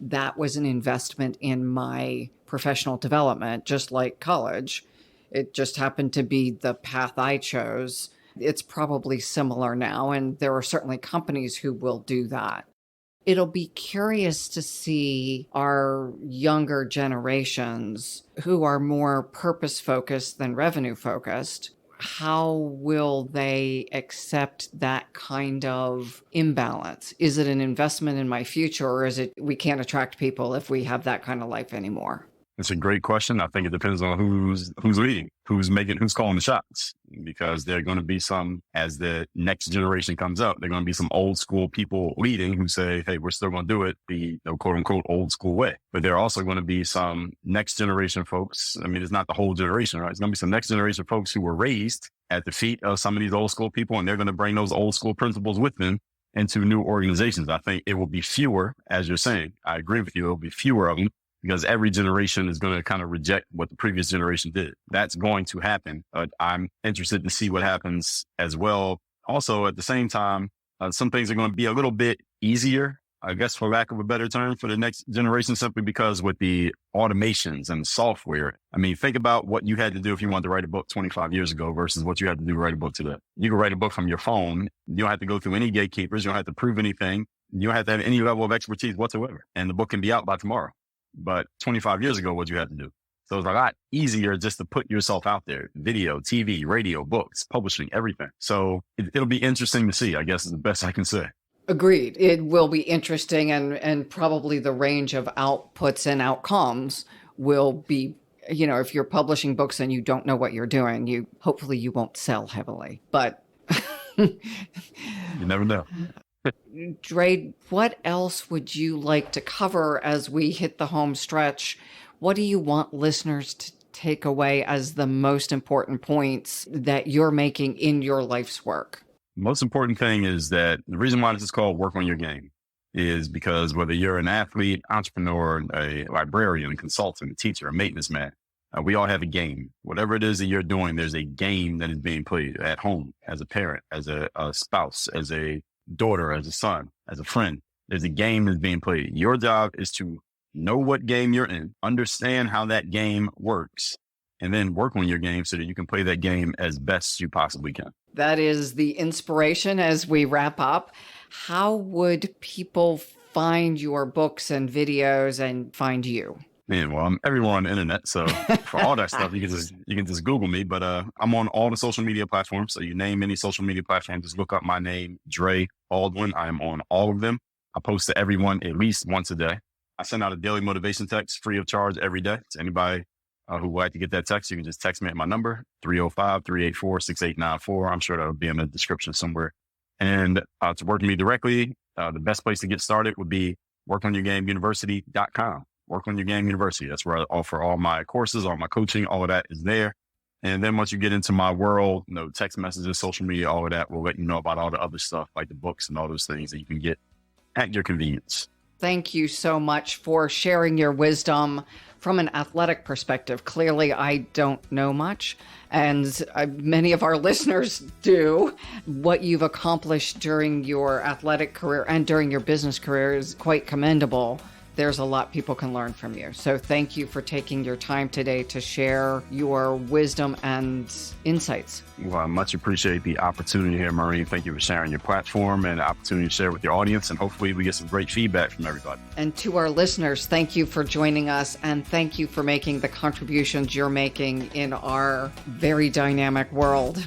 that was an investment in my professional development, just like college. It just happened to be the path I chose. It's probably similar now, and there are certainly companies who will do that. It'll be curious to see our younger generations who are more purpose-focused than revenue-focused. How will they accept that kind of imbalance? Is it an investment in my future, or is it we can't attract people if we have that kind of life anymore? It's a great question. I think it depends on who's leading, who's calling the shots, because there are going to be some, as the next generation comes up, there are going to be some old school people leading who say, hey, we're still going to do it the quote unquote old school way. But there are also going to be some next generation folks. I mean, it's not the whole generation, right? It's going to be some next generation folks who were raised at the feet of some of these old school people, and they're going to bring those old school principles with them into new organizations. I think it will be fewer, as you're saying. I agree with you. It will be fewer of them, because every generation is going to kind of reject what the previous generation did. That's going to happen. I'm interested to see what happens as well. Also, at the same time, some things are going to be a little bit easier, I guess, for lack of a better term, for the next generation, simply because with the automations and software. I mean, think about what you had to do if you wanted to write a book 25 years ago versus what you had to do to write a book today. You can write a book from your phone. You don't have to go through any gatekeepers. You don't have to prove anything. You don't have to have any level of expertise whatsoever. And the book can be out by tomorrow. But 25 years ago, what you had to do. So it's a lot easier just to put yourself out there. Video, TV, radio, books, publishing, everything. So it'll be interesting to see, I guess, is the best I can say. Agreed. It will be interesting, and probably the range of outputs and outcomes will be, if you're publishing books and you don't know what you're doing, hopefully you won't sell heavily. But you never know. Dre, what else would you like to cover as we hit the home stretch? What do you want listeners to take away as the most important points that you're making in your life's work? Most important thing is that the reason why this is called Work on Your Game is because whether you're an athlete, entrepreneur, a librarian, a consultant, a teacher, a maintenance man, we all have a game. Whatever it is that you're doing, there's a game that is being played at home, as a parent, as a spouse, as a daughter, as a son, as a friend. There's a game that's being played. Your job is to know what game you're in, understand how that game works, and then work on your game so that you can play that game as best you possibly can. That is the inspiration as we wrap up. How would people find your books and videos and find you? Man, well, I'm everywhere on the internet. So for all that stuff, you can just Google me. But I'm on all the social media platforms. So you name any social media platform, just look up my name, Dre Baldwin. I am on all of them. I post to everyone at least once a day. I send out a daily motivation text free of charge every day to anybody who would like to get that text. You can just text me at my number, 305-384-6894. I'm sure that'll be in the description somewhere. And to work with me directly, the best place to get started would be workonyourgameuniversity.com. Work on Your Game University. That's where I offer all my courses, all my coaching, all of that is there. And then once you get into my world, text messages, social media, all of that will let you know about all the other stuff, like the books and all those things that you can get at your convenience. Thank you so much for sharing your wisdom from an athletic perspective. Clearly, I don't know much, and many of our listeners do. What you've accomplished during your athletic career and during your business career is quite commendable. There's a lot people can learn from you. So thank you for taking your time today to share your wisdom and insights. Well, I much appreciate the opportunity here, Maureen. Thank you for sharing your platform and the opportunity to share with your audience. And hopefully we get some great feedback from everybody. And to our listeners, thank you for joining us. And thank you for making the contributions you're making in our very dynamic world.